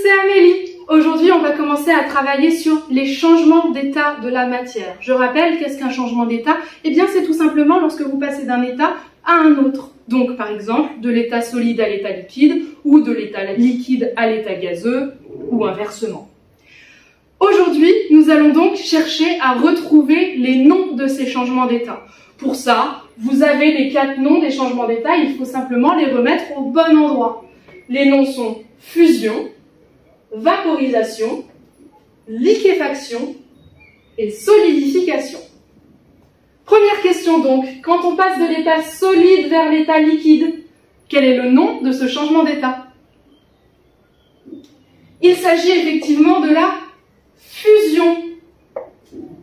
c'est Amélie. Aujourd'hui, on va commencer à travailler sur les changements d'état de la matière. Je rappelle, qu'est-ce qu'un changement d'état? Eh bien, c'est tout simplement lorsque vous passez d'un état à un autre. Donc, par exemple, de l'état solide à l'état liquide, ou de l'état liquide à l'état gazeux, ou inversement. Aujourd'hui, nous allons donc chercher à retrouver les noms de ces changements d'état. Pour ça, vous avez les 4 noms des changements d'état, il faut simplement les remettre au bon endroit. Les noms sont fusion, vaporisation, liquéfaction et solidification. Première question donc, quand on passe de l'état solide vers l'état liquide, quel est le nom de ce changement d'état? Il s'agit effectivement de la fusion.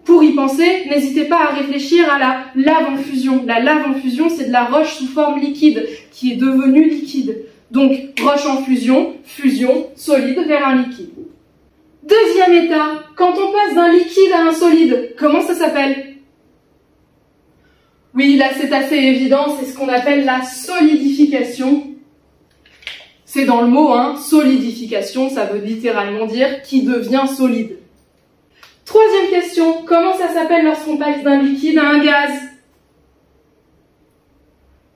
Pour y penser, n'hésitez pas à réfléchir à la lave en fusion. La lave en fusion, c'est de la roche sous forme liquide qui est devenue liquide. Donc, roche en fusion, fusion, solide vers un liquide. Deuxième état, quand on passe d'un liquide à un solide, comment ça s'appelle? Oui, là c'est assez évident, c'est ce qu'on appelle la solidification. C'est dans le mot, hein, solidification, ça veut littéralement dire qui devient solide. Troisième question, comment ça s'appelle lorsqu'on passe d'un liquide à un gaz?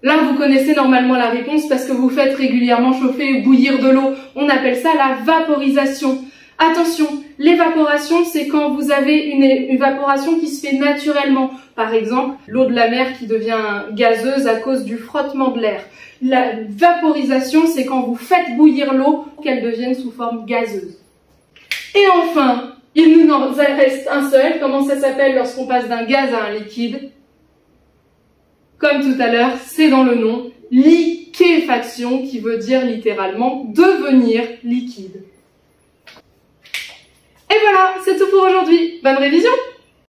Là, vous connaissez normalement la réponse parce que vous faites régulièrement chauffer ou bouillir de l'eau. On appelle ça la vaporisation. Attention, l'évaporation, c'est quand vous avez une évaporation qui se fait naturellement. Par exemple, l'eau de la mer qui devient gazeuse à cause du frottement de l'air. La vaporisation, c'est quand vous faites bouillir l'eau pour qu'elle devienne sous forme gazeuse. Et enfin, il nous en reste un seul. Comment ça s'appelle lorsqu'on passe d'un gaz à un liquide? Comme tout à l'heure, c'est dans le nom, liquéfaction, qui veut dire littéralement devenir liquide. Et voilà, c'est tout pour aujourd'hui. Bonne révision!